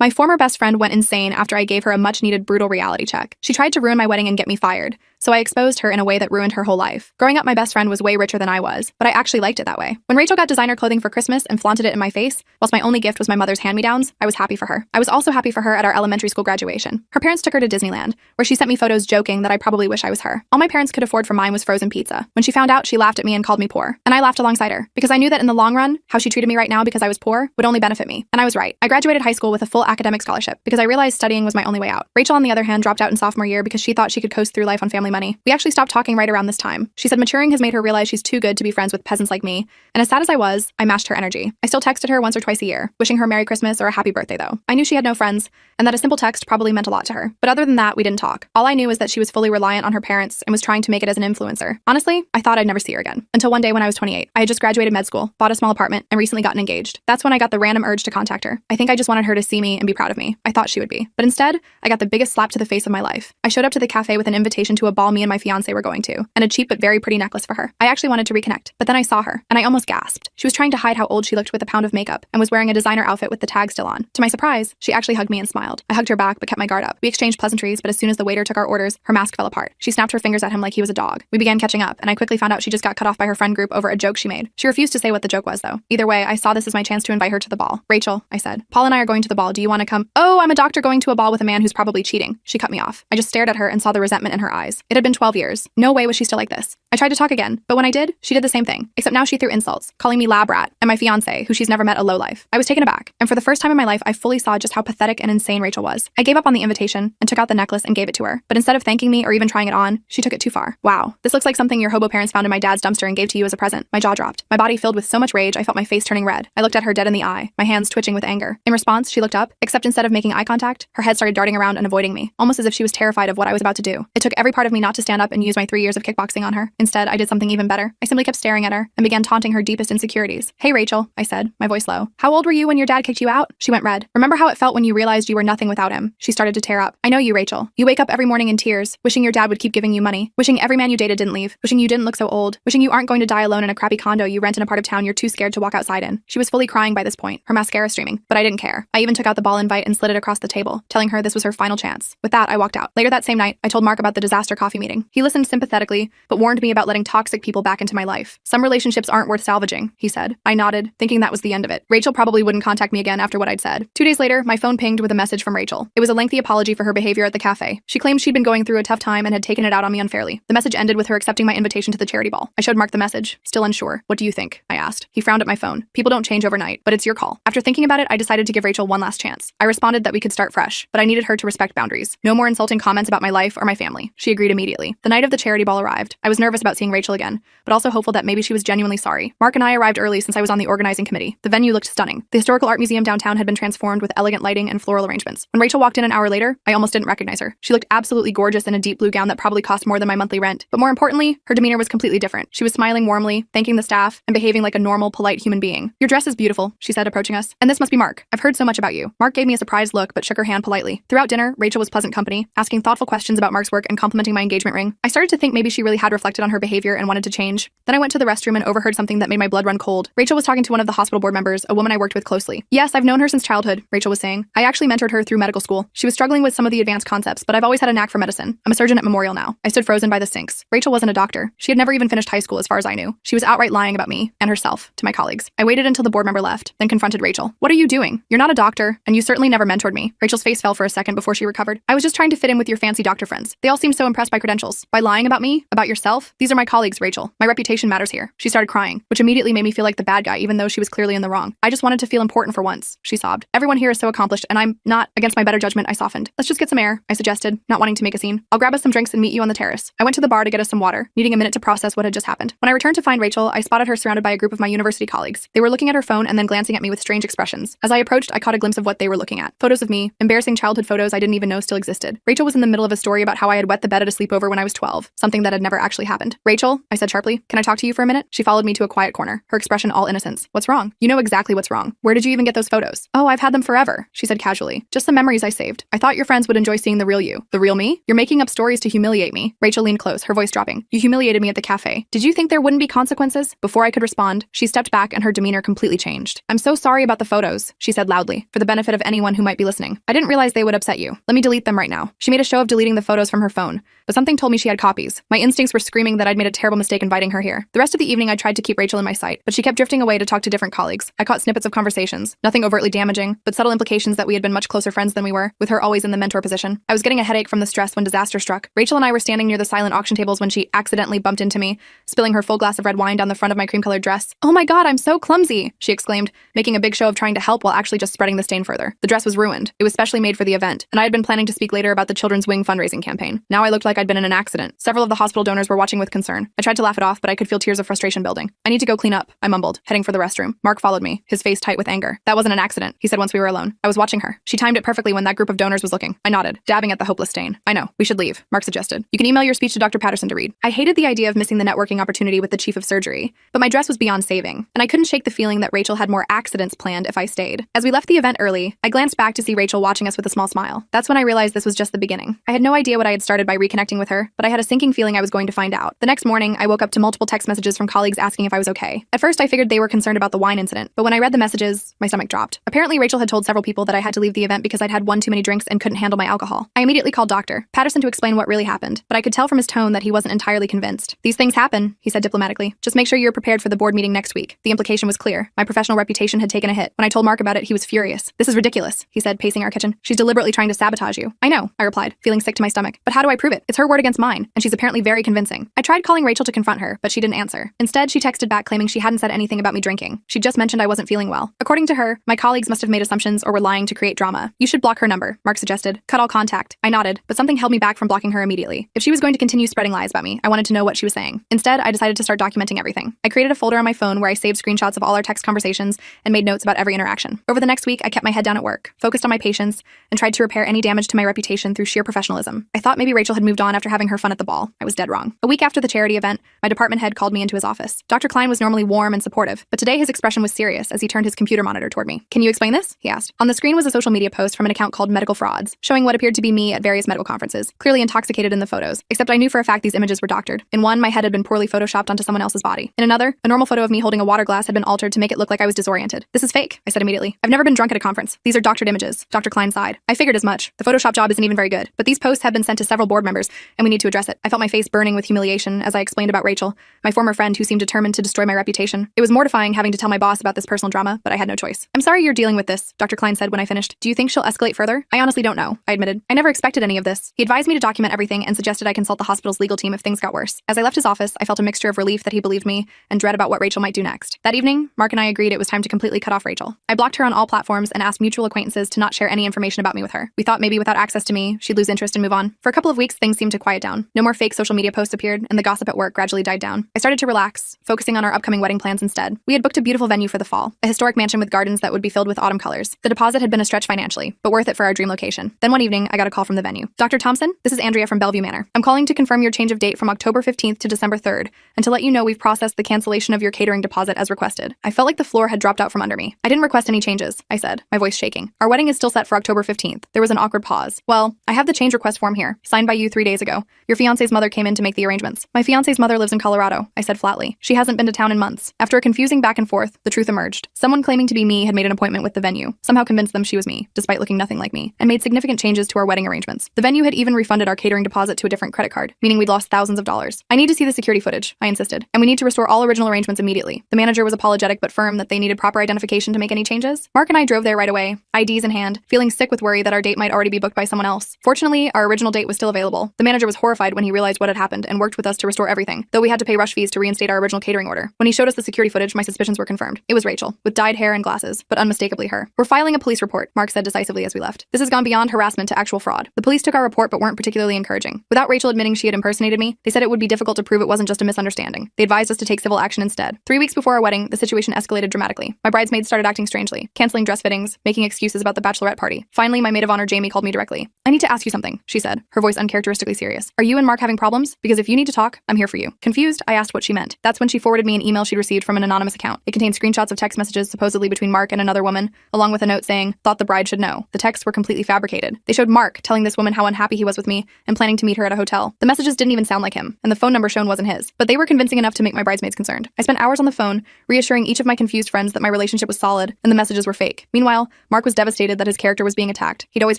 My former best friend went insane after I gave her a much-needed brutal reality check. She tried to ruin my wedding and get me fired, so I exposed her in a way that ruined her whole life. Growing up, my best friend was way richer than I was, but I actually liked it that way. When Rachel got designer clothing for Christmas and flaunted it in my face, whilst my only gift was my mother's hand-me-downs, I was happy for her. I was also happy for her at our elementary school graduation. Her parents took her to Disneyland, where she sent me photos joking that I probably wish I was her. All my parents could afford for mine was frozen pizza. When she found out, she laughed at me and called me poor. And I laughed alongside her, because I knew that in the long run, how she treated me right now because I was poor would only benefit me. And I was right. I graduated high school with a full academic scholarship because I realized studying was my only way out. Rachel, on the other hand, dropped out in sophomore year because she thought she could coast through life on family money. We actually stopped talking right around this time. She said maturing has made her realize she's too good to be friends with peasants like me. And as sad as I was, I matched her energy. I still texted her once or twice a year, wishing her Merry Christmas or a Happy Birthday though. I knew she had no friends, and that a simple text probably meant a lot to her. But other than that, we didn't talk. All I knew was that she was fully reliant on her parents and was trying to make it as an influencer. Honestly, I thought I'd never see her again. Until one day when I was 28. I had just graduated med school, bought a small apartment, and recently gotten engaged. That's when I got the random urge to contact her. I think I just wanted her to see me and be proud of me. I thought she would be. But instead, I got the biggest slap to the face of my life. I showed up to the cafe with an invitation to a ball me and my fiance were going to, and a cheap but very pretty necklace for her. I actually wanted to reconnect, but then I saw her, and I almost gasped. She was trying to hide how old she looked with a pound of makeup, and was wearing a designer outfit with the tag still on. To my surprise, she actually hugged me and smiled. I hugged her back, but kept my guard up. We exchanged pleasantries, but as soon as the waiter took our orders, her mask fell apart. She snapped her fingers at him like he was a dog. We began catching up, and I quickly found out she just got cut off by her friend group over a joke she made. She refused to say what the joke was, though. Either way, I saw this as my chance to invite her to the ball. Rachel, I said, Paul and I are going to the ball. Do you want to come? Oh, I'm a doctor going to a ball with a man who's probably cheating. She cut me off. I just stared at her and saw the resentment in her eyes. It had been 12 years. No way was she still like this. I tried to talk again, but when I did, she did the same thing, except now she threw insults, calling me lab rat and my fiance, who she's never met, a lowlife. I was taken aback, and for the first time in my life, I fully saw just how pathetic and insane Rachel was. I gave up on the invitation and took out the necklace and gave it to her, but instead of thanking me or even trying it on, she took it too far. Wow, this looks like something your hobo parents found in my dad's dumpster and gave to you as a present. My jaw dropped. My body filled with so much rage, I felt my face turning red. I looked at her dead in the eye, my hands twitching with anger. In response, she looked up, except instead of making eye contact, her head started darting around and avoiding me, almost as if she was terrified of what I was about to do. It took every part of me not to stand up and use my 3 years of kickboxing on her. Instead, I did something even better. I simply kept staring at her and began taunting her deepest insecurities. Hey Rachel, I said, my voice low. How old were you when your dad kicked you out? She went red. Remember how it felt when you realized you were nothing without him? She started to tear up. I know you, Rachel. You wake up every morning in tears, wishing your dad would keep giving you money, wishing every man you dated didn't leave, wishing you didn't look so old, wishing you aren't going to die alone in a crappy condo you rent in a part of town you're too scared to walk outside in. She was fully crying by this point, her mascara streaming, but I didn't care. I even took out the ball invite and slid it across the table, telling her this was her final chance. With that, I walked out. Later that same night, I told Mark about the disaster coffee meeting. He listened sympathetically, but warned me about letting toxic people back into my life. Some relationships aren't worth salvaging, he said. I nodded, thinking that was the end of it. Rachel probably wouldn't contact me again after what I'd said. 2 days later, my phone pinged with a message from Rachel. It was a lengthy apology for her behavior at the cafe. She claimed she'd been going through a tough time and had taken it out on me unfairly. The message ended with her accepting my invitation to the charity ball. I showed Mark the message, still unsure. What do you think? I asked. He frowned at my phone. People don't change overnight, but it's your call. After thinking about it, I decided to give Rachel one last chance. I responded that we could start fresh, but I needed her to respect boundaries. No more insulting comments about my life or my family. She agreed immediately. The night of the charity ball arrived. I was nervous about seeing Rachel again, but also hopeful that maybe she was genuinely sorry. Mark and I arrived early since I was on the organizing committee. The venue looked stunning. The Historical Art Museum downtown had been transformed with elegant lighting and floral arrangements. When Rachel walked in an hour later, I almost didn't recognize her. She looked absolutely gorgeous in a deep blue gown that probably cost more than my monthly rent. But more importantly, her demeanor was completely different. She was smiling warmly, thanking the staff, and behaving like a normal, polite human being. Your dress is beautiful, she said, approaching us. And this must be Mark. I've heard so much about you. Mark gave me a surprised look, but shook her hand politely. Throughout dinner, Rachel was pleasant company, asking thoughtful questions about Mark's work and complimenting my engagement ring. I started to think maybe she really had reflected on her behavior and wanted to change. Then I went to the restroom and overheard something that made my blood run cold. Rachel was talking to one of the hospital board members, a woman I worked with closely. Yes, I've known her since childhood, Rachel was saying. I actually mentored her through medical school. She was struggling with some of the advanced concepts, but I've always had a knack for medicine. I'm a surgeon at Memorial now. I stood frozen by the sinks. Rachel wasn't a doctor. She had never even finished high school as far as I knew. She was outright lying about me and herself to my colleagues. I waited until the board member left, then confronted Rachel. What are you doing? You're not a doctor, and you certainly never mentored me. Rachel's face fell for a second before she recovered. I was just trying to fit in with your fancy doctor friends. They all seemed so impressed by credentials. By lying about me? About yourself? These are my colleagues, Rachel. My reputation matters here. She started crying, which immediately made me feel like the bad guy, even though she was clearly in the wrong. I just wanted to feel important for once, she sobbed. Everyone here is so accomplished, and I'm not. Against my better judgment, I softened. Let's just get some air, I suggested, not wanting to make a scene. I'll grab us some drinks and meet you on the terrace. I went to the bar to get us some water, needing a minute to process what had just happened. When I returned to find Rachel, I spotted her surrounded by a group of my university colleagues. They were looking at her phone and then glancing at me with strange expressions. As I approached, I caught a glimpse of what they were looking at. Photos of me, embarrassing childhood photos I didn't even know still existed. Rachel was in the middle of a story about how I had wet the bed at a sleepover when I was 12, something that had never actually happened. Rachel, I said sharply, can I talk to you for a minute? She followed me to a quiet corner, her expression all innocence. What's wrong? You know exactly what's wrong. Where did you even get those photos? Oh, I've had them forever, she said casually. Just some memories I saved. I thought your friends would enjoy seeing the real you. The real me? You're making up stories to humiliate me. Rachel leaned close, her voice dropping. You humiliated me at the cafe. Did you think there wouldn't be consequences? Before I could respond, she stepped back and her demeanor completely changed. I'm so sorry about the photos, she said loudly. For the benefit benefit of anyone who might be listening. I didn't realize they would upset you. Let me delete them right now. She made a show of deleting the photos from her phone, but something told me she had copies. My instincts were screaming that I'd made a terrible mistake inviting her here. The rest of the evening I tried to keep Rachel in my sight, but she kept drifting away to talk to different colleagues. I caught snippets of conversations, nothing overtly damaging, but subtle implications that we had been much closer friends than we were, with her always in the mentor position. I was getting a headache from the stress when disaster struck. Rachel and I were standing near the silent auction tables when she accidentally bumped into me, spilling her full glass of red wine down the front of my cream-colored dress. "Oh my god, I'm so clumsy," she exclaimed, making a big show of trying to help while actually just spreading the stain further. The dress was ruined. It was specially made for the event, and I had been planning to speak later about the Children's Wing fundraising campaign. Now I looked like I'd been in an accident. Several of the hospital donors were watching with concern. I tried to laugh it off, but I could feel tears of frustration building. "I need to go clean up," I mumbled, heading for the restroom. Mark followed me, his face tight with anger. "That wasn't an accident," he said once we were alone. "I was watching her. She timed it perfectly when that group of donors was looking." I nodded, dabbing at the hopeless stain. "I know. We should leave," Mark suggested. "You can email your speech to Dr. Patterson to read." I hated the idea of missing the networking opportunity with the chief of surgery, but my dress was beyond saving, and I couldn't shake the feeling that Rachel had more accidents planned if I stayed. As we left the event early, I glanced back to see Rachel watching us with a small smile. That's when I realized this was just the beginning. I had no idea what I had started by reconnecting with her, but I had a sinking feeling I was going to find out. The next morning, I woke up to multiple text messages from colleagues asking if I was okay. At first, I figured they were concerned about the wine incident, but when I read the messages, my stomach dropped. Apparently, Rachel had told several people that I had to leave the event because I'd had one too many drinks and couldn't handle my alcohol. I immediately called Dr. Patterson to explain what really happened, but I could tell from his tone that he wasn't entirely convinced. "These things happen," he said diplomatically. "Just make sure you're prepared for the board meeting next week." The implication was clear. My professional reputation had taken a hit. When I told Mark about it, he was furious. "This is ridiculous," he said, pacing our kitchen. "She's deliberately trying to sabotage you." "I know," I replied, feeling sick to my stomach. "But how do I prove it? It's her word against mine, and she's apparently very convincing." I tried calling Rachel to confront her, but she didn't answer. Instead, she texted back claiming she hadn't said anything about me drinking. She just mentioned I wasn't feeling well. According to her, my colleagues must have made assumptions or were lying to create drama. "You should block her number," Mark suggested. "Cut all contact." I nodded, but something held me back from blocking her immediately. If she was going to continue spreading lies about me, I wanted to know what she was saying. Instead, I decided to start documenting everything. I created a folder on my phone where I saved screenshots of all our text conversations and made notes about every interaction. Over the next week, I kept my head down at work, focused on my patients, and tried to repair any damage to my reputation through sheer professionalism. I thought maybe Rachel had moved on after having her fun at the ball. I was dead wrong. A week after the charity event, my department head called me into his office. Dr. Klein was normally warm and supportive, but today his expression was serious as he turned his computer monitor toward me. "Can you explain this?" he asked. On the screen was a social media post from an account called Medical Frauds, showing what appeared to be me at various medical conferences, clearly intoxicated in the photos, except I knew for a fact these images were doctored. In one, my head had been poorly photoshopped onto someone else's body. In another, a normal photo of me holding a water glass had been altered to make it look like I was disoriented. "This is fake," I said immediately. "I've never been drunk at a conference. These are doctored images." Dr. Klein sighed. "I figured as much. The Photoshop job isn't even very good, but these posts have been sent to several board members, and we need to address it." I felt my face burning with humiliation as I explained about Rachel, my former friend who seemed determined to destroy my reputation. It was mortifying having to tell my boss about this personal drama, but I had no choice. "I'm sorry you're dealing with this," Dr. Klein said when I finished. "Do you think she'll escalate further?" "I honestly don't know," I admitted. "I never expected any of this." He advised me to document everything and suggested I consult the hospital's legal team if things got worse. As I left his office, I felt a mixture of relief that he believed me and dread about what Rachel might do next. That evening, Mark and I agreed it was time to completely cut off Rachel. I blocked her on all platforms and asked mutual acquaintances to not share any information about me with her. We thought maybe without access to me, she'd lose interest and move on. For a couple of weeks, things seemed to quiet down. No more fake social media posts appeared, and the gossip at work gradually died down. I started to relax, focusing on our upcoming wedding plans instead. We had booked a beautiful venue for the fall, a historic mansion with gardens that would be filled with autumn colors. The deposit had been a stretch financially, but worth it for our dream location. Then one evening, I got a call from the venue. "Dr. Thompson, this is Andrea from Bellevue Manor. I'm calling to confirm your change of date from October 15th to December 3rd, and to let you know we've processed the cancellation of your catering deposit as requested." I felt like the floor had dropped out from under me. "I didn't request any changes," I said, my voice shaking. "Our wedding is still set for October 15th. There was an awkward pause. "Well, I have the change request form here, signed by you 3 days ago. Your fiancé's mother came in to make the arrangements." "My fiancé's mother lives in Colorado," I said flatly. "She hasn't been to town in months." After a confusing back and forth, the truth emerged. Someone claiming to be me had made an appointment with the venue, somehow convinced them she was me, despite looking nothing like me, and made significant changes to our wedding arrangements. The venue had even refunded our catering deposit to a different credit card, meaning we'd lost thousands of dollars. "I need to see the security footage," I insisted, "and we need to restore all original arrangements immediately." The manager was apologetic but firm that they needed proper identification to make any changes. Mark and I drove there right away, IDs in hand, feeling sick with worry that our date might already be booked by someone else. Fortunately, our original date was still available. The manager was horrified when he realized what had happened and worked with us to restore everything, though we had to pay rush fees to reinstate our original catering order. When he showed us the security footage, my suspicions were confirmed. It was Rachel, with dyed hair and glasses, but unmistakably her. "We're filing a police report," Mark said decisively as we left. "This has gone beyond harassment to actual fraud." The police took our report but weren't particularly encouraging. Without Rachel admitting she had impersonated me, they said it would be difficult to prove it wasn't just a misunderstanding. They advised us to take civil action instead. 3 weeks before our wedding, the situation escalated dramatically. My bridesmaids started acting strangely, canceling dress fittings, making excuses about the bachelorette party. Finally, my maid of honor Jamie called me directly. "I need to ask you something," she said, her voice uncharacteristically serious. "Are you and Mark having problems? Because if you need to talk, I'm here for you." Confused, I asked what she meant. That's when she forwarded me an email she'd received from an anonymous account. It contained screenshots of text messages supposedly between Mark and another woman, along with a note saying, "Thought the bride should know." The texts were completely fabricated. They showed Mark telling this woman how unhappy he was with me and planning to meet her at a hotel. The messages didn't even sound like him, and the phone number shown wasn't his, but they were convincing enough to make my bridesmaids concerned. I spent hours on the phone, reassuring each of my confused friends that my relationship was solid and the messages were fake. Meanwhile, Mark was devastated that his character was being attacked. He'd always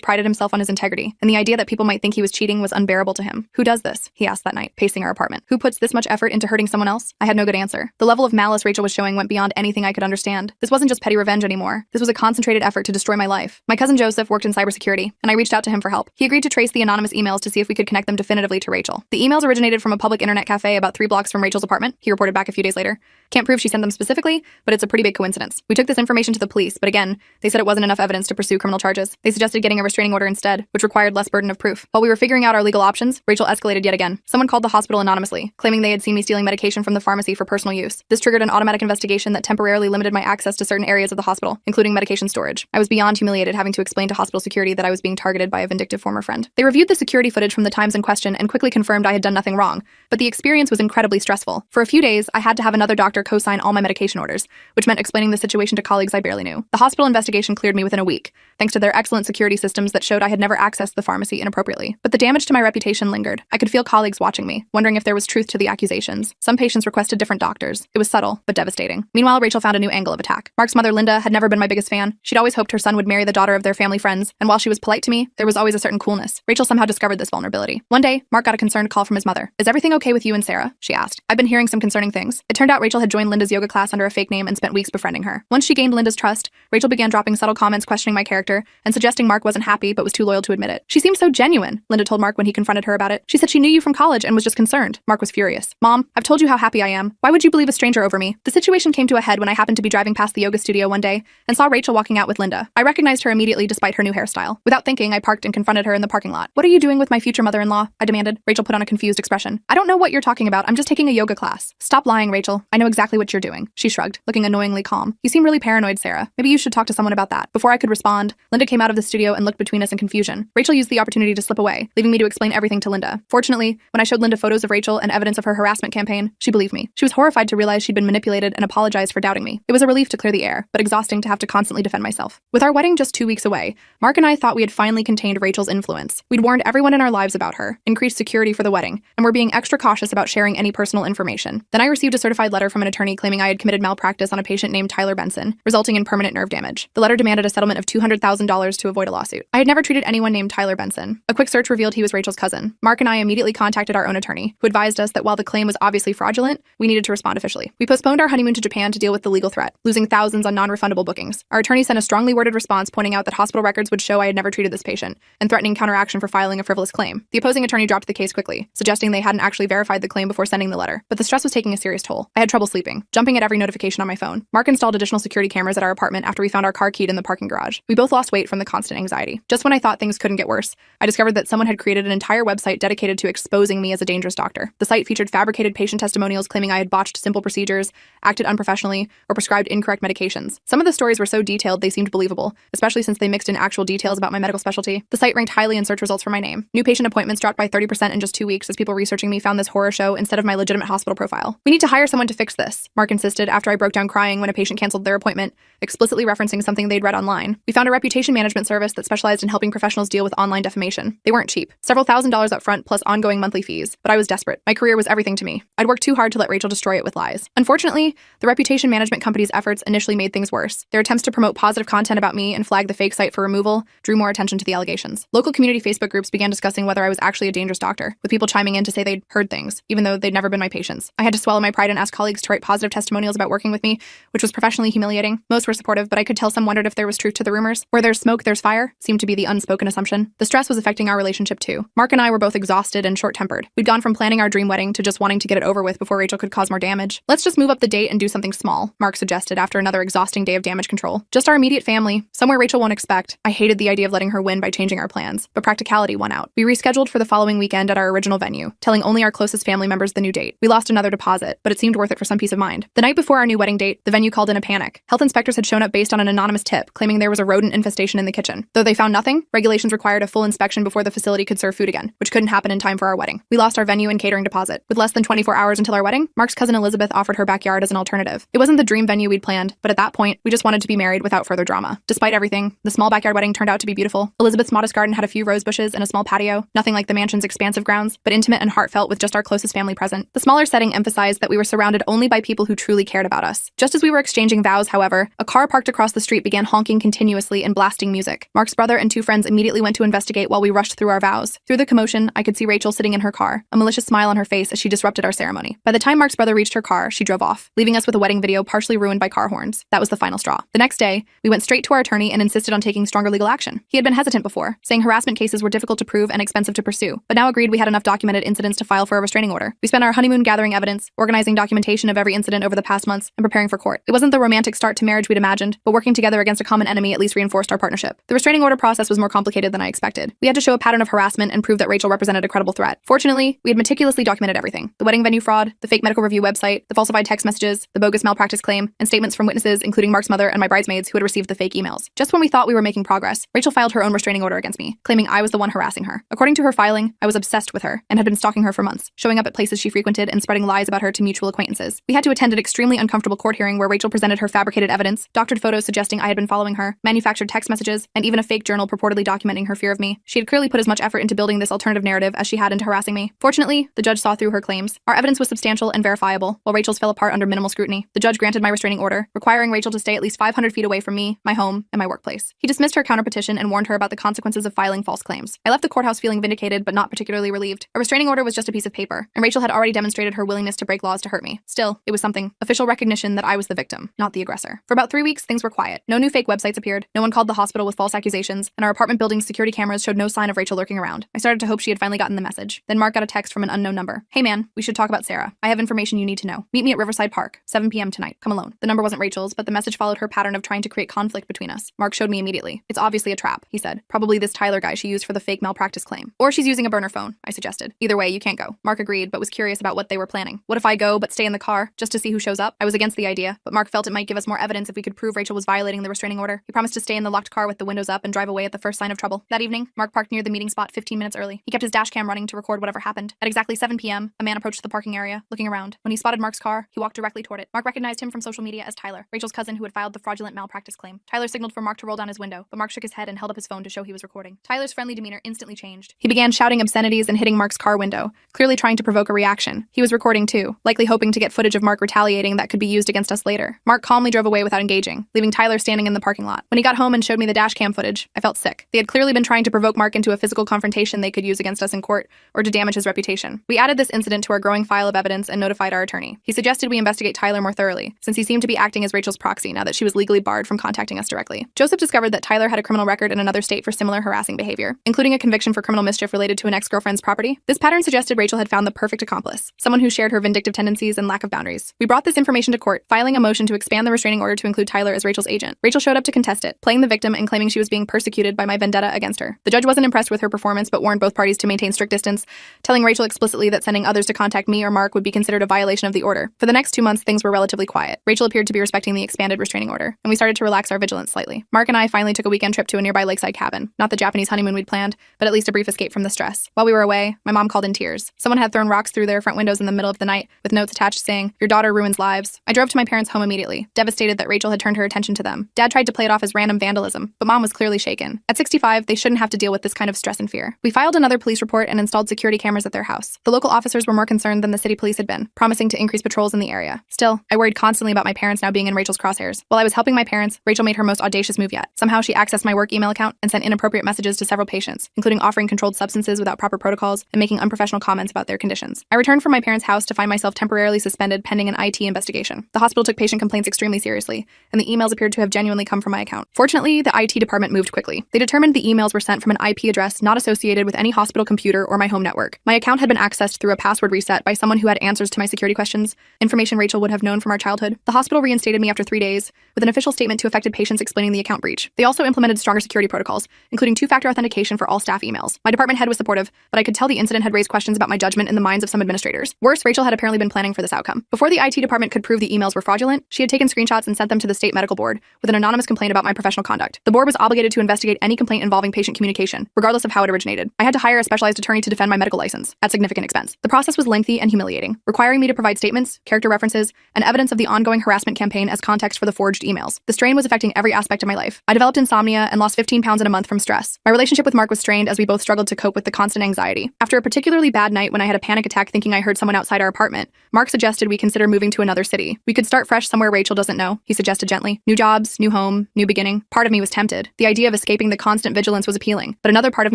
prided himself on his integrity, and the idea that people might think he was cheating was unbearable to him. Who does this? He asked that night, pacing our apartment. Who puts this much effort into hurting someone else? I had no good answer. The level of malice Rachel was showing went beyond anything I could understand. This wasn't just petty revenge anymore. This was a concentrated effort to destroy my life. My cousin Joseph worked in cybersecurity, and I reached out to him for help. He agreed to trace the anonymous emails to see if we could connect them definitively to Rachel. The emails originated from a public internet cafe about 3 blocks from Rachel's apartment, he reported back a few days later. Can't prove she sent them specifically, but it's a pretty big coincidence. We took this information to the police, but again, they said it wasn't enough evidence to pursue criminal charges. They suggested getting a restraining order instead, which required less burden of proof. While we were figuring out our legal options, Rachel escalated yet again. Someone called the hospital anonymously, claiming they had seen me stealing medication from the pharmacy for personal use. This triggered an automatic investigation that temporarily limited my access to certain areas of the hospital, including medication storage. I was beyond humiliated having to explain to hospital security that I was being targeted by a vindictive former friend. They reviewed the security footage from the times in question and quickly confirmed I had done nothing wrong, but the experience was incredibly stressful. For a few days, I had to have another doctor co-sign all my medication orders, which meant explaining the situation to colleagues I barely knew. The hospital investigation cleared me within a week, thanks to their excellent security systems that showed I had never accessed the pharmacy inappropriately. But the damage to my reputation lingered. I could feel colleagues watching me, wondering if there was truth to the accusations. Some patients requested different doctors. It was subtle, but devastating. Meanwhile, Rachel found a new angle of attack. Mark's mother, Linda, had never been my biggest fan. She'd always hoped her son would marry the daughter of their family friends, and while she was polite to me, there was always a certain coolness. Rachel somehow discovered this vulnerability. One day, Mark got a concerned call from his mother. "Is everything okay with you and Sarah?" she asked. "I've been hearing some concerning things." It turned out Rachel had joined Linda's yoga class under a fake name and spent weeks befriending her. Once she gained Linda's trust, Rachel began dropping subtle comments questioning my character and suggesting Mark wasn't happy but was too loyal to admit it. "She seemed so genuine," Linda told Mark when he confronted her about it. "She said she knew you from college and was just concerned." Mark was furious. "Mom, I've told you how happy I am. Why would you believe a stranger over me?" The situation came to a head when I happened to be driving past the yoga studio one day and saw Rachel walking out with Linda. I recognized her immediately despite her new hairstyle. Without thinking, I parked and confronted her in the parking lot. "What are you doing with my future mother-in-law?" I demanded. Rachel put on a confused expression. "I don't know what you're talking about. I'm just taking a yoga class." "Stop lying, Rachel. I know exactly what you're doing." She shrugged, looking annoyingly calm. "You seem really paranoid, Sarah. Maybe you should talk to someone about that." Before I could respond, Linda came out of the studio and looked between us in confusion. Rachel used the opportunity to slip away, leaving me to explain everything to Linda. Fortunately, when I showed Linda photos of Rachel and evidence of her harassment campaign, she believed me. She was horrified to realize she'd been manipulated and apologized for doubting me. It was a relief to clear the air, but exhausting to have to constantly defend myself. With our wedding just 2 weeks away, Mark and I thought we had finally contained Rachel's influence. We'd warned everyone in our lives about her, increased security for the wedding, and were being extra cautious about sharing any personal information. Then I received a certified letter from an attorney claiming I had committed malpractice on a patient named Tyler Benson, resulting in permanent nerve damage. The letter demanded a settlement of $200,000 to avoid a lawsuit. I had never treated anyone named Tyler Benson. A quick search revealed he was Rachel's cousin. Mark and I immediately contacted our own attorney, who advised us that while the claim was obviously fraudulent, we needed to respond officially. We postponed our honeymoon to Japan to deal with the legal threat, losing thousands on non-refundable bookings. Our attorney sent a strongly worded response pointing out that hospital records would show I had never treated this patient, and threatening counteraction for filing a frivolous claim. The opposing attorney dropped the case quickly, suggesting they hadn't actually verified the claim before sending the letter. But the stress was taking a serious toll. I had trouble sleeping, jumping at every notification on my phone. Mark installed additional security cameras at our apartment after we found our car keyed in the parking garage. We both lost weight from the constant anxiety. Just when I thought things couldn't get worse, I discovered that someone had created an entire website dedicated to exposing me as a dangerous doctor. The site featured fabricated patient testimonials claiming I had botched simple procedures, acted unprofessionally, or prescribed incorrect medications. Some of the stories were so detailed they seemed believable, especially since they mixed in actual details about my medical specialty. The site ranked highly in search results for my name. New patient appointments dropped by 30% in just 2 weeks as people researching me found this horror show instead of my legitimate hospital profile. "We need to hire someone to fix this," Mark insisted after I broke down crying when a patient canceled their appointment, explicitly referencing something they'd read online. We found a reputation management service that specialized in helping professionals deal with online defamation. They weren't cheap. Several $1,000s up front plus ongoing monthly fees. But I was desperate. My career was everything to me. I'd worked too hard to let Rachel destroy it with lies. Unfortunately, the reputation management company's efforts initially made things worse. Their attempts to promote positive content about me and flag the fake site for removal drew more attention to the allegations. Local community Facebook groups began discussing whether I was actually a dangerous doctor, with people chiming in to say they'd heard things, even though they'd never been my patients. I had to swallow my pride and ask colleagues to write positive testimonials about working with me, which was professionally humiliating. Most were supportive, but I could tell some wondered if there was truth to the rumors. Where there's smoke, there's fire, seemed to be the unspoken assumption. The stress was affecting our relationship too. Mark and I were both exhausted and short-tempered. We'd gone from planning our dream wedding to just wanting to get it over with before Rachel could cause more damage. "Let's just move up the date and do something small," Mark suggested after another exhausting day of damage control. "Just our immediate family, somewhere Rachel won't expect." I hated the idea of letting her win by changing our plans, but practicality won out. We rescheduled for the following weekend at our original venue, telling only our closest family members the new date. We lost another deposit, but it seemed worth it for some peace of mind. The night before our new wedding date, the venue called in a panic. Health inspectors had shown up based on an anonymous tip, claiming there was a rodent infestation in the kitchen. Though they found nothing, regulations required a full inspection before the facility could serve food again, which couldn't happen in time for our wedding. We lost our venue and catering deposit. With less than 24 hours until our wedding, Mark's cousin Elizabeth offered her backyard as an alternative. It wasn't the dream venue we'd planned, but at that point, we just wanted to be married without further drama. Despite everything, the small backyard wedding turned out to be beautiful. Elizabeth's modest garden had a few rose bushes and a small patio, nothing like the mansion's expansive grounds, but intimate and heartfelt with just our closest family present. The smaller setting emphasized that we were surrounded only only by people who truly cared about us. Just as we were exchanging vows, however, a car parked across the street began honking continuously and blasting music. Mark's brother and 2 friends immediately went to investigate while we rushed through our vows. Through the commotion, I could see Rachel sitting in her car, a malicious smile on her face as she disrupted our ceremony. By the time Mark's brother reached her car, she drove off, leaving us with a wedding video partially ruined by car horns. That was the final straw. The next day, we went straight to our attorney and insisted on taking stronger legal action. He had been hesitant before, saying harassment cases were difficult to prove and expensive to pursue, but now agreed we had enough documented incidents to file for a restraining order. We spent our honeymoon gathering evidence, organizing documentation of every incident over the past months, and preparing for court. It wasn't the romantic start to marriage we'd imagined, but working together against a common enemy at least reinforced our partnership. The restraining order process was more complicated than I expected. We had to show a pattern of harassment and prove that Rachel represented a credible threat. Fortunately, we had meticulously documented everything: the wedding venue fraud, the fake medical review website, the falsified text messages, the bogus malpractice claim, and statements from witnesses, including Mark's mother and my bridesmaids who had received the fake emails. Just when we thought we were making progress, Rachel filed her own restraining order against me, claiming I was the one harassing her. According to her filing, I was obsessed with her and had been stalking her for months, showing up at places she frequented and spreading lies about her to mutual acquaintances. We had to attend an extremely uncomfortable court hearing where Rachel presented her fabricated evidence, doctored photos suggesting I had been following her, manufactured text messages, and even a fake journal purportedly documenting her fear of me. She had clearly put as much effort into building this alternative narrative as she had into harassing me. Fortunately, the judge saw through her claims. Our evidence was substantial and verifiable, while Rachel's fell apart under minimal scrutiny. The judge granted my restraining order, requiring Rachel to stay at least 500 feet away from me, my home, and my workplace. He dismissed her counterpetition and warned her about the consequences of filing false claims. I left the courthouse feeling vindicated, but not particularly relieved. A restraining order was just a piece of paper, and Rachel had already demonstrated her willingness to break laws to hurt me. Still, it was something: official recognition that I was the victim, not the aggressor. For about 3 weeks, things were quiet. No new fake websites appeared, no one called the hospital with false accusations, and our apartment building's security cameras showed no sign of Rachel lurking around. I started to hope she had finally gotten the message. Then Mark got a text from an unknown number. "Hey man, we should talk about Sarah. I have information you need to know. Meet me at Riverside Park, 7 p.m. tonight. Come alone." The number wasn't Rachel's, but the message followed her pattern of trying to create conflict between us. Mark showed me immediately. "It's obviously a trap," he said. "Probably this Tyler guy she used for the fake malpractice claim. Or she's using a burner phone," I suggested. "Either way, you can't go." Mark agreed, but was curious about what they were planning. What if I go, but stay in the car, just to see who shows up? I was against the idea, but Mark felt it might give us more evidence if we could prove Rachel was violating the restraining order. He promised to stay in the locked car with the windows up and drive away at the first sign of trouble. That evening, Mark parked near the meeting spot 15 minutes early. He kept his dash cam running to record whatever happened. At exactly 7 p.m., a man approached the parking area, looking around. When he spotted Mark's car, he walked directly toward it. Mark recognized him from social media as Tyler, Rachel's cousin who had filed the fraudulent malpractice claim. Tyler signaled for Mark to roll down his window, but Mark shook his head and held up his phone to show he was recording. Tyler's friendly demeanor instantly changed. He began shouting obscenities and hitting Mark's car window, clearly trying to provoke a reaction. He was recording too, likely hoping to get footage of Mark retaliating that could be used against us later. Mark calmly drove away without engaging, leaving Tyler standing in the parking lot. When he got home and showed me the dash cam footage, I felt sick. They had clearly been trying to provoke Mark into a physical confrontation they could use against us in court or to damage his reputation. We added this incident to our growing file of evidence and notified our attorney. He suggested we investigate Tyler more thoroughly, since he seemed to be acting as Rachel's proxy now that she was legally barred from contacting us directly. Joseph discovered that Tyler had a criminal record in another state for similar harassing behavior, including a conviction for criminal mischief related to an ex-girlfriend's property. This pattern suggested Rachel had found the perfect accomplice, someone who shared her vindictive tendencies and lack of boundaries. We brought this information to court, filing a motion to expand the restraining order to include Tyler as Rachel's agent. Rachel showed up to contest it, playing the victim and claiming she was being persecuted by my vendetta against her. The judge wasn't impressed with her performance but warned both parties to maintain strict distance, telling Rachel explicitly that sending others to contact me or Mark would be considered a violation of the order. For the next 2 months, things were relatively quiet. Rachel appeared to be respecting the expanded restraining order, and we started to relax our vigilance slightly. Mark and I finally took a weekend trip to a nearby lakeside cabin. Not the Japanese honeymoon we'd planned, but at least a brief escape from the stress. While we were away, my mom called in tears. Someone had thrown rocks through their front windows in the middle of the night, with notes attached saying, "Your daughter ruins lives." I drove to my parents' home immediately, devastated that Rachel had turned her attention to them. Dad tried to play it off as random vandalism, but Mom was clearly shaken. At 65, they shouldn't have to deal with this kind of stress and fear. We filed another police report and installed security cameras at their house. The local officers were more concerned than the city police had been, promising to increase patrols in the area. Still, I worried constantly about my parents now being in Rachel's crosshairs. While I was helping my parents, Rachel made her most audacious move yet. Somehow she accessed my work email account and sent inappropriate messages to several patients, including offering controlled substances without proper protocols and making unprofessional comments about their conditions. I returned from my parents' house to find myself temporarily suspended pending an IT investigation. The hospital took patient complaints extremely seriously, and the emails appeared to have genuinely come from my account. Fortunately, the IT department moved quickly. They determined the emails were sent from an IP address not associated with any hospital computer or my home network. My account had been accessed through a password reset by someone who had answers to my security questions, information Rachel would have known from our childhood. The hospital reinstated me after 3 days, with an official statement to affected patients explaining the account breach. They also implemented stronger security protocols, including 2-factor authentication for all staff emails. My department head was supportive, but I could tell the incident had raised questions about my judgment in the minds of some administrators. Worse, Rachel had apparently been planning for this outcome. Before the IT department could prove the emails were fraudulent, she had taken screenshots and sent them to the state medical board with an anonymous complaint about my professional conduct. The board was obligated to investigate any complaint involving patient communication, regardless of how it originated. I had to hire a specialized attorney to defend my medical license, at significant expense. The process was lengthy and humiliating, requiring me to provide statements, character references, and evidence of the ongoing harassment campaign as context for the forged emails. The strain was affecting every aspect of my life. I developed insomnia and lost 15 pounds in a month from stress. My relationship with Mark was strained as we both struggled to cope with the constant anxiety. After a particularly bad night when I had a panic attack thinking I heard someone outside our apartment, Mark suggested we we consider moving to another city. We could start fresh somewhere Rachel doesn't know, he suggested gently. New jobs, new home, new beginning. Part of me was tempted. The idea of escaping the constant vigilance was appealing, but another part of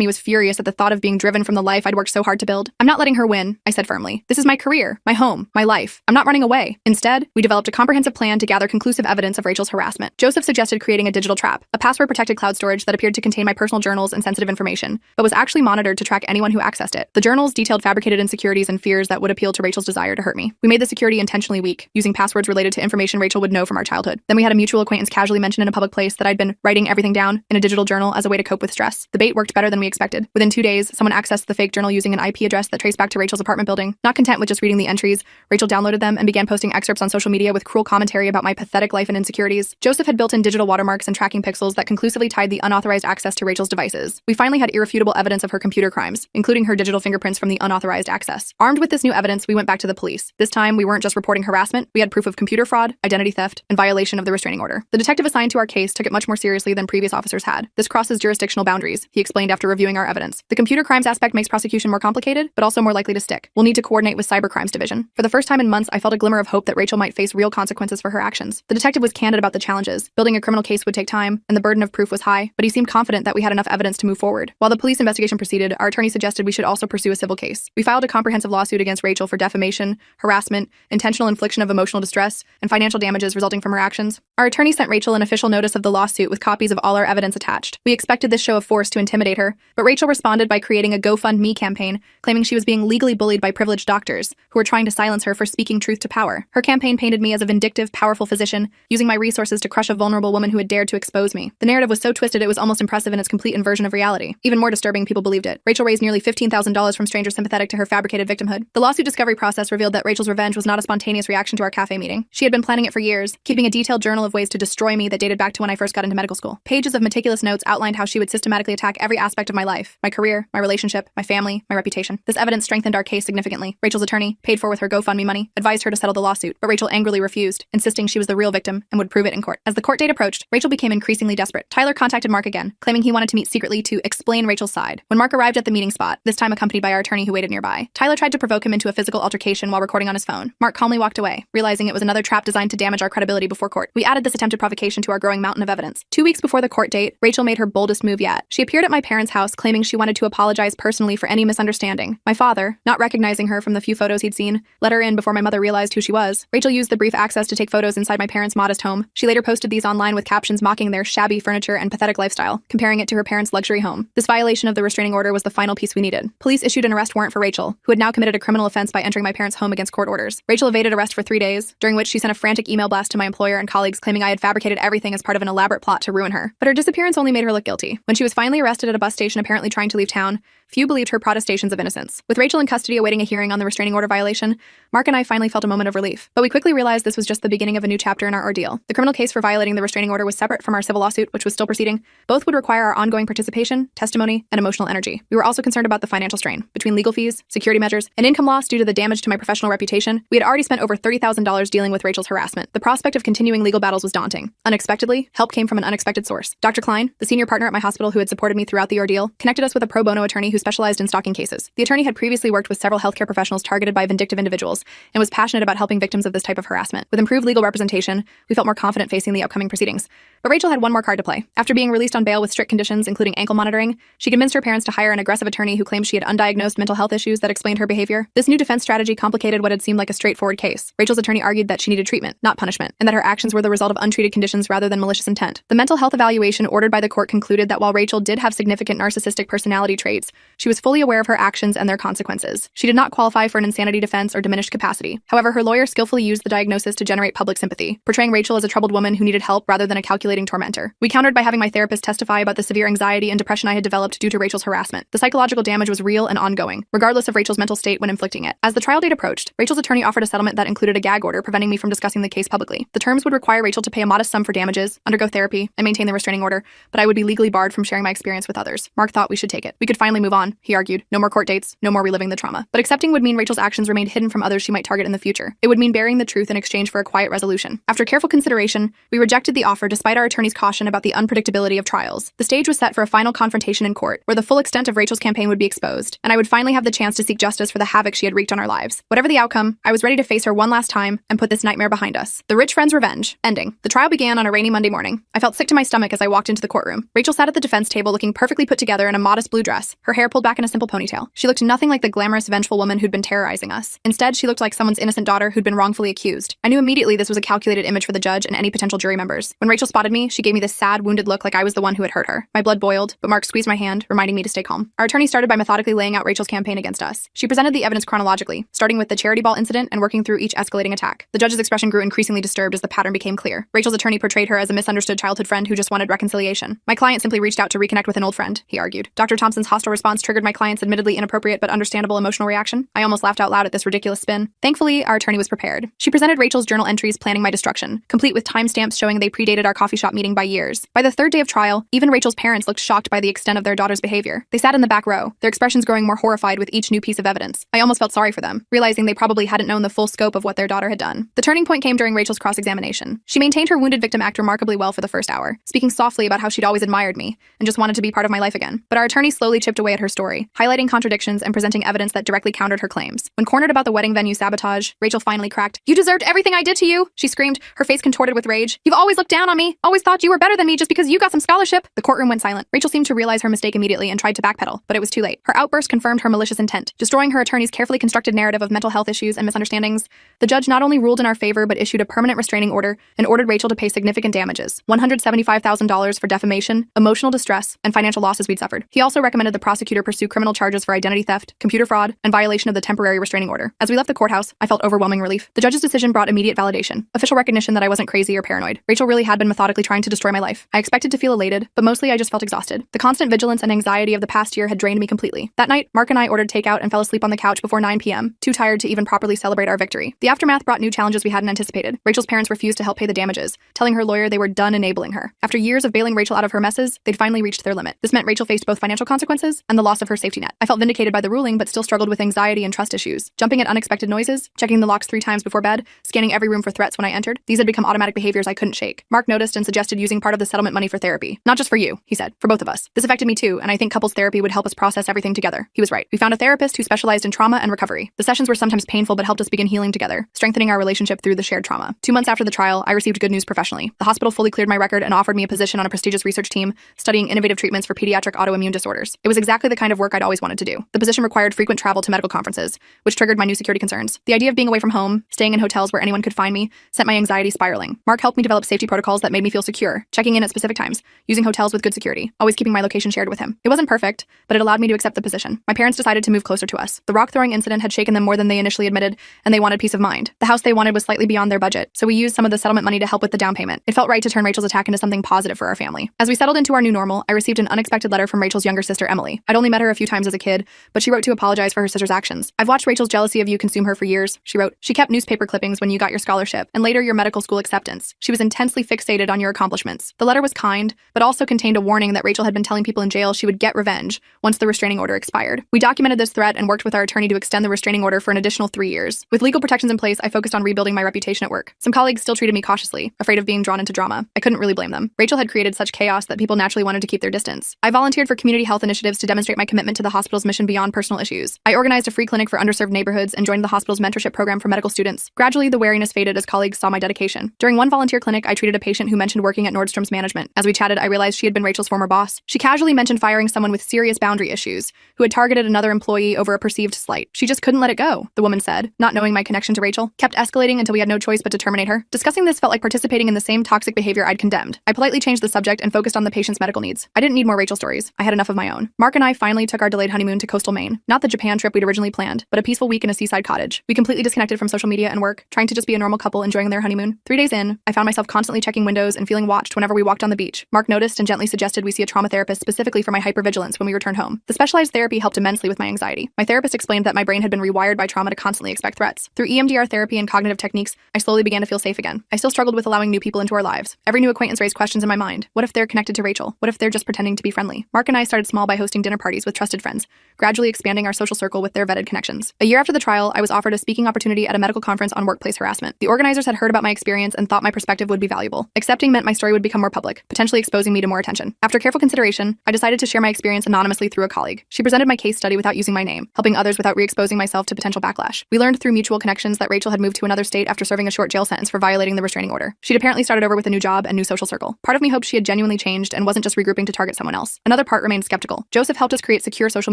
me was furious at the thought of being driven from the life I'd worked so hard to build. I'm not letting her win, I said firmly. This is my career, my home, my life. I'm not running away. Instead, we developed a comprehensive plan to gather conclusive evidence of Rachel's harassment. Joseph suggested creating a digital trap, a password-protected cloud storage that appeared to contain my personal journals and sensitive information, but was actually monitored to track anyone who accessed it. The journals detailed fabricated insecurities and fears that would appeal to Rachel's desire to hurt me. We made the security intentionally weak, using passwords related to information Rachel would know from our childhood. Then we had a mutual acquaintance casually mention in a public place that I'd been writing everything down in a digital journal as a way to cope with stress. The bait worked better than we expected. Within 2 days, someone accessed the fake journal using an IP address that traced back to Rachel's apartment building. Not content with just reading the entries, Rachel downloaded them and began posting excerpts on social media with cruel commentary about my pathetic life and insecurities. Joseph had built in digital watermarks and tracking pixels that conclusively tied the unauthorized access to Rachel's devices. We finally had irrefutable evidence of her computer crimes, including her digital fingerprints from the unauthorized access. Armed with this new evidence, we went back to the police. This time, we weren't just reporting harassment, we had proof of computer fraud, identity theft, and violation of the restraining order. The detective assigned to our case took it much more seriously than previous officers had. This crosses jurisdictional boundaries, he explained after reviewing our evidence. The computer crimes aspect makes prosecution more complicated, but also more likely to stick. We'll need to coordinate with Cybercrimes Division. For the first time in months, I felt a glimmer of hope that Rachel might face real consequences for her actions. The detective was candid about the challenges. Building a criminal case would take time, and the burden of proof was high, but he seemed confident that we had enough evidence to move forward. While the police investigation proceeded, our attorney suggested we should also pursue a civil case. We filed a comprehensive lawsuit against Rachel for defamation, harassment, intentional infliction of emotional distress, and financial damages resulting from her actions. Our attorney sent Rachel an official notice of the lawsuit with copies of all our evidence attached. We expected this show of force to intimidate her, but Rachel responded by creating a GoFundMe campaign, claiming she was being legally bullied by privileged doctors who were trying to silence her for speaking truth to power. Her campaign painted me as a vindictive, powerful physician, using my resources to crush a vulnerable woman who had dared to expose me. The narrative was so twisted it was almost impressive in its complete inversion of reality. Even more disturbing, people believed it. Rachel raised nearly $15,000 from strangers sympathetic to her fabricated victimhood. The lawsuit discovery process revealed that Rachel's revenge was not a spontaneous reaction to our cafe meeting. She had been planning it for years, keeping a detailed journal of ways to destroy me that dated back to when I first got into medical school. Pages of meticulous notes outlined how she would systematically attack every aspect of my life, my career, my relationship, my family, my reputation. This evidence strengthened our case significantly. Rachel's attorney, paid for with her GoFundMe money, advised her to settle the lawsuit, but Rachel angrily refused, insisting she was the real victim and would prove it in court. As the court date approached, Rachel became increasingly desperate. Tyler contacted Mark again, claiming he wanted to meet secretly to explain Rachel's side. When Mark arrived at the meeting spot, this time accompanied by our attorney who waited nearby, Tyler tried to provoke him into a physical altercation while recording on his phone. Mark calmly walked away, realizing it was another trap designed to damage our credibility before court. We added this attempted provocation to our growing mountain of evidence. 2 weeks before the court date, Rachel made her boldest move yet. She appeared at my parents' house claiming she wanted to apologize personally for any misunderstanding. My father, not recognizing her from the few photos he'd seen, let her in before my mother realized who she was. Rachel used the brief access to take photos inside my parents' modest home. She later posted these online with captions mocking their shabby furniture and pathetic lifestyle, comparing it to her parents' luxury home. This violation of the restraining order was the final piece we needed. Police issued an arrest warrant for Rachel, who had now committed a criminal offense by entering my parents' home against court orders. Rachel evaded arrest for 3 days, during which she sent a frantic email blast to my employer and colleagues claiming I had fabricated everything as part of an elaborate plot to ruin her. But her disappearance only made her look guilty. When she was finally arrested at a bus station apparently trying to leave town, few believed her protestations of innocence. With Rachel in custody awaiting a hearing on the restraining order violation, Mark and I finally felt a moment of relief. But we quickly realized this was just the beginning of a new chapter in our ordeal. The criminal case for violating the restraining order was separate from our civil lawsuit, which was still proceeding. Both would require our ongoing participation, testimony, and emotional energy. We were also concerned about the financial strain. Between legal fees, security measures, and income loss due to the damage to my professional reputation, we had already spent over $30,000 dealing with Rachel's harassment. The prospect of continuing legal battles was daunting. Unexpectedly, help came from an unexpected source. Dr. Klein, the senior partner at my hospital who had supported me throughout the ordeal, connected us with a pro bono attorney who specialized in stalking cases. The attorney had previously worked with several healthcare professionals targeted by vindictive individuals and was passionate about helping victims of this type of harassment. With improved legal representation, we felt more confident facing the upcoming proceedings. But Rachel had one more card to play. After being released on bail with strict conditions, including ankle monitoring, she convinced her parents to hire an aggressive attorney who claimed she had undiagnosed mental health issues that explained her behavior. This new defense strategy complicated what had seemed like a straightforward case. Rachel's attorney argued that she needed treatment, not punishment, and that her actions were the result of untreated conditions rather than malicious intent. The mental health evaluation ordered by the court concluded that while Rachel did have significant narcissistic personality traits, she was fully aware of her actions and their consequences. She did not qualify for an insanity defense or diminished capacity. However, her lawyer skillfully used the diagnosis to generate public sympathy, portraying Rachel as a troubled woman who needed help rather than a calculating tormentor. We countered by having my therapist testify about the severe anxiety and depression I had developed due to Rachel's harassment. The psychological damage was real and ongoing, regardless of Rachel's mental state when inflicting it. As the trial date approached, Rachel's attorney offered a settlement that included a gag order preventing me from discussing the case publicly. The terms would require Rachel to pay a modest sum for damages, undergo therapy, and maintain the restraining order, but I would be legally barred from sharing my experience with others. Mark thought we should take it. We could finally move on, he argued. No more court dates, no more reliving the trauma. But accepting would mean Rachel's actions remained hidden from others she might target in the future. It would mean bearing the truth in exchange for a quiet resolution. After careful consideration, we rejected the offer despite our attorney's caution about the unpredictability of trials. The stage was set for a final confrontation in court, where the full extent of Rachel's campaign would be exposed, and I would finally have the chance to seek justice for the havoc she had wreaked on our lives. Whatever the outcome, I was ready ready to face her one last time and put this nightmare behind us. The rich friend's revenge. Ending. The trial began on a rainy Monday morning. I felt sick to my stomach as I walked into the courtroom. Rachel sat at the defense table looking perfectly put together in a modest blue dress, her hair pulled back in a simple ponytail. She looked nothing like the glamorous, vengeful woman who'd been terrorizing us. Instead, she looked like someone's innocent daughter who'd been wrongfully accused. I knew immediately this was a calculated image for the judge and any potential jury members. When Rachel spotted me, she gave me this sad, wounded look like I was the one who had hurt her. My blood boiled, but Mark squeezed my hand, reminding me to stay calm. Our attorney started by methodically laying out Rachel's campaign against us. She presented the evidence chronologically, starting with the charity ball incident and working through each escalating attack. The judge's expression grew increasingly disturbed as the pattern became clear. Rachel's attorney portrayed her as a misunderstood childhood friend who just wanted reconciliation. My client simply reached out to reconnect with an old friend, he argued. Dr. Thompson's hostile response triggered my client's admittedly inappropriate but understandable emotional reaction. I almost laughed out loud at this ridiculous spin. Thankfully, our attorney was prepared. She presented Rachel's journal entries planning my destruction, complete with timestamps showing they predated our coffee shop meeting by years. By the third day of trial, even Rachel's parents looked shocked by the extent of their daughter's behavior. They sat in the back row, their expressions growing more horrified with each new piece of evidence. I almost felt sorry for them, realizing they probably hadn't known the full scope of what their daughter had done. The turning point came during Rachel's cross-examination. She maintained her wounded victim act remarkably well for the first hour, speaking softly about how she'd always admired me and just wanted to be part of my life again. But our attorney slowly chipped away at her story, highlighting contradictions and presenting evidence that directly countered her claims. When cornered about the wedding venue sabotage, Rachel finally cracked. "You deserved everything I did to you," she screamed, her face contorted with rage. "You've always looked down on me, always thought you were better than me just because you got some scholarship." The courtroom went silent. Rachel seemed to realize her mistake immediately and tried to backpedal, but it was too late. Her outburst confirmed her malicious intent, destroying her attorney's carefully constructed narrative of mental health issues and misunderstandings. The judge not only ruled in our favor but issued a permanent restraining order and ordered Rachel to pay significant damages, $175,000 for defamation, emotional distress, and financial losses we'd suffered. He also recommended the prosecutor pursue criminal charges for identity theft, computer fraud, and violation of the temporary restraining order. As we left the courthouse, I felt overwhelming relief. The judge's decision brought immediate validation, official recognition that I wasn't crazy or paranoid. Rachel really had been methodically trying to destroy my life. I expected to feel elated, but mostly I just felt exhausted. The constant vigilance and anxiety of the past year had drained me completely. That night, Mark and I ordered takeout and fell asleep on the couch before 9 p.m., too tired to even properly celebrate our victory. The aftermath brought new challenges we hadn't anticipated. Rachel's parents refused to help pay the damages, telling her lawyer they were done enabling her. After years of bailing Rachel out of her messes, they'd finally reached their limit. This meant Rachel faced both financial consequences and the loss of her safety net. I felt vindicated by the ruling, but still struggled with anxiety and trust issues. Jumping at unexpected noises, checking the locks 3 times before bed, scanning every room for threats when I entered. These had become automatic behaviors I couldn't shake. Mark noticed and suggested using part of the settlement money for therapy. "Not just for you," he said, "for both of us. This affected me too, and I think couples therapy would help us process everything together." He was right. We found a therapist who specialized in trauma and recovery. The sessions were sometimes painful but helped us begin healing together, strengthening our relationship through the shared trauma. 2 months after the trial, I received good news professionally. The hospital fully cleared my record and offered me a position on a prestigious research team studying innovative treatments for pediatric autoimmune disorders. It was exactly the kind of work I'd always wanted to do. The position required frequent travel to medical conferences, which triggered my new security concerns. The idea of being away from home, staying in hotels where anyone could find me, sent my anxiety spiraling. Mark helped me develop safety protocols that made me feel secure, checking in at specific times, using hotels with good security, always keeping my location shared with him. It wasn't perfect, but it allowed me to accept the position. My parents decided to move closer to us. The rock-throwing incident had shaken them more than they initially admitted, and they wanted peace of mind. The house they wanted was slightly beyond their budget, so we used some of the settlement money to help with the down payment. It felt right to turn Rachel's attack into something positive for our family. As we settled into our new normal, I received an unexpected letter from Rachel's younger sister, Emily. I'd only met her a few times as a kid, but she wrote to apologize for her sister's actions. "I've watched Rachel's jealousy of you consume her for years," she wrote. "She kept newspaper clippings when you got your scholarship, and later your medical school acceptance. She was intensely fixated on your accomplishments." The letter was kind, but also contained a warning that Rachel had been telling people in jail she would get revenge once the restraining order expired. We documented this threat and worked with our attorney to extend the restraining order for an additional 3 years. With legal protections in place, I focused on rebuilding my reputation at work. Some colleagues still treated me cautiously, afraid of being drawn into drama. I couldn't really blame them. Rachel had created such chaos that people naturally wanted to keep their distance. I volunteered for community health initiatives to demonstrate my commitment to the hospital's mission beyond personal issues. I organized a free clinic for underserved neighborhoods and joined the hospital's mentorship program for medical students. Gradually, the wariness faded as colleagues saw my dedication. During one volunteer clinic, I treated a patient who mentioned working at Nordstrom's management. As we chatted, I realized she had been Rachel's former boss. She casually mentioned firing someone with serious boundary issues, who had targeted another employee over a perceived slight. She just couldn't let it go, the woman said, not knowing my connection to Rachel. Kept escalating until we had no choice but to terminate her. Discussing this felt like participating in the same toxic behavior I'd condemned. I politely changed the subject and focused on the patient's medical needs. I didn't need more Rachel stories. I had enough of my own. Mark and I finally took our delayed honeymoon to coastal Maine. Not the Japan trip we'd originally planned, but a peaceful week in a seaside cottage. We completely disconnected from social media and work, trying to just be a normal couple enjoying their honeymoon. 3 days in, I found myself constantly checking windows and feeling watched whenever we walked on the beach. Mark noticed and gently suggested we see a trauma therapist specifically for my hypervigilance when we returned home. The specialized therapy helped immensely with my anxiety. My therapist explained that my brain had been rewired by trauma to constantly expect threats. Through EMDR therapy and cognitive techniques, I slowly began to feel safe again. I still struggled with allowing new people into our lives. Every new acquaintance raised questions in my mind. What if they're connected to Rachel? What if they're just pretending to be friendly? Mark and I started small by hosting dinner parties with trusted friends, gradually expanding our social circle with their vetted connections. A year after the trial, I was offered a speaking opportunity at a medical conference on workplace harassment. The organizers had heard about my experience and thought my perspective would be valuable. Accepting meant my story would become more public, potentially exposing me to more attention. After careful consideration, I decided to share my experience anonymously through a colleague. She presented my case study without using my name, helping others without re-exposing myself to potential backlash. We learned through mutual mutual connections that Rachel had moved to another state after serving a short jail sentence for violating the restraining order. She'd apparently started over with a new job and new social circle. Part of me hoped she had genuinely changed and wasn't just regrouping to target someone else. Another part remained skeptical. Joseph helped us create secure social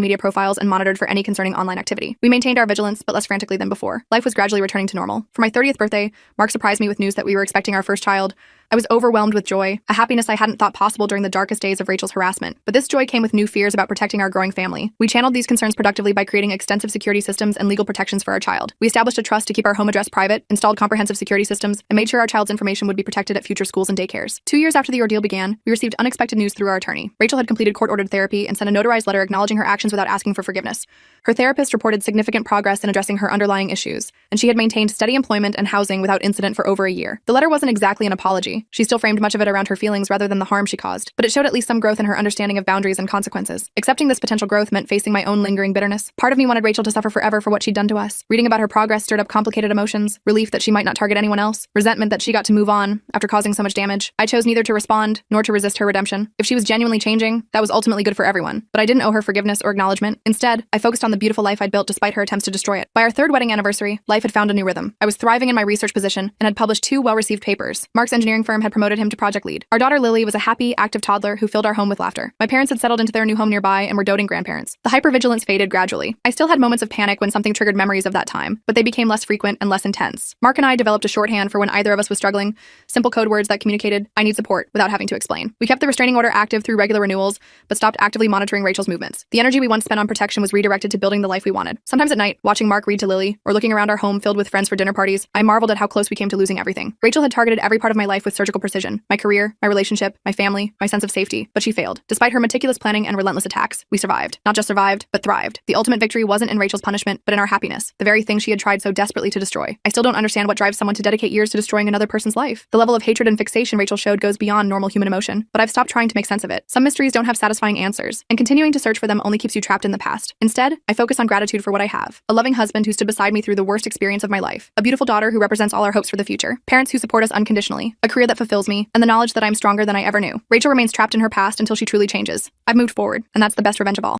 media profiles and monitored for any concerning online activity. We maintained our vigilance, but less frantically than before. Life was gradually returning to normal. For my 30th birthday, Mark surprised me with news that we were expecting our first child. I was overwhelmed with joy, a happiness I hadn't thought possible during the darkest days of Rachel's harassment. But this joy came with new fears about protecting our growing family. We channeled these concerns productively by creating extensive security systems and legal protections for our child. We established a trust to keep our home address private, installed comprehensive security systems, and made sure our child's information would be protected at future schools and daycares. 2 years after the ordeal began, we received unexpected news through our attorney. Rachel had completed court-ordered therapy and sent a notarized letter acknowledging her actions without asking for forgiveness. Her therapist reported significant progress in addressing her underlying issues, and she had maintained steady employment and housing without incident for over a year. The letter wasn't exactly an apology. She still framed much of it around her feelings rather than the harm she caused, but it showed at least some growth in her understanding of boundaries and consequences. Accepting this potential growth meant facing my own lingering bitterness. Part of me wanted Rachel to suffer forever for what she'd done to us. Reading about her progress stirred up complicated emotions, relief that she might not target anyone else, resentment that she got to move on after causing so much damage. I chose neither to respond nor to resist her redemption. If she was genuinely changing, that was ultimately good for everyone, but I didn't owe her forgiveness or acknowledgement. Instead, I focused on the beautiful life I'd built despite her attempts to destroy it. By our 3rd wedding anniversary, life had found a new rhythm. I was thriving in my research position and had published 2 well-received papers. Mark's engineering firm had promoted him to project lead. Our daughter Lily was a happy, active toddler who filled our home with laughter. My parents had settled into their new home nearby and were doting grandparents. The hypervigilance faded gradually. I still had moments of panic when something triggered memories of that time, but they became less frequent and less intense. Mark and I developed a shorthand for when either of us was struggling, simple code words that communicated, "I need support," without having to explain. We kept the restraining order active through regular renewals, but stopped actively monitoring Rachel's movements. The energy we once spent on protection was redirected to building the life we wanted. Sometimes at night, watching Mark read to Lily, or looking around our home filled with friends for dinner parties, I marveled at how close we came to losing everything. Rachel had targeted every part of my life with surgical precision: my career, my relationship, my family, my sense of safety, but she failed. Despite her meticulous planning and relentless attacks, we survived. Not just survived, but thrived. The ultimate victory wasn't in Rachel's punishment, but in our happiness, the very thing she had tried so desperately to destroy. I still don't understand what drives someone to dedicate years to destroying another person's life. The level of hatred and fixation Rachel showed goes beyond normal human emotion, but I've stopped trying to make sense of it. Some mysteries don't have satisfying answers, and continuing to search for them only keeps you trapped in the past. Instead, I focus on gratitude for what I have: a loving husband who stood beside me through the worst experience of my life, a beautiful daughter who represents all our hopes for the future, parents who support us unconditionally, a career that fulfills me, and the knowledge that I'm stronger than I ever knew. Rachel remains trapped in her past until she truly changes. I've moved forward, and that's the best revenge of all.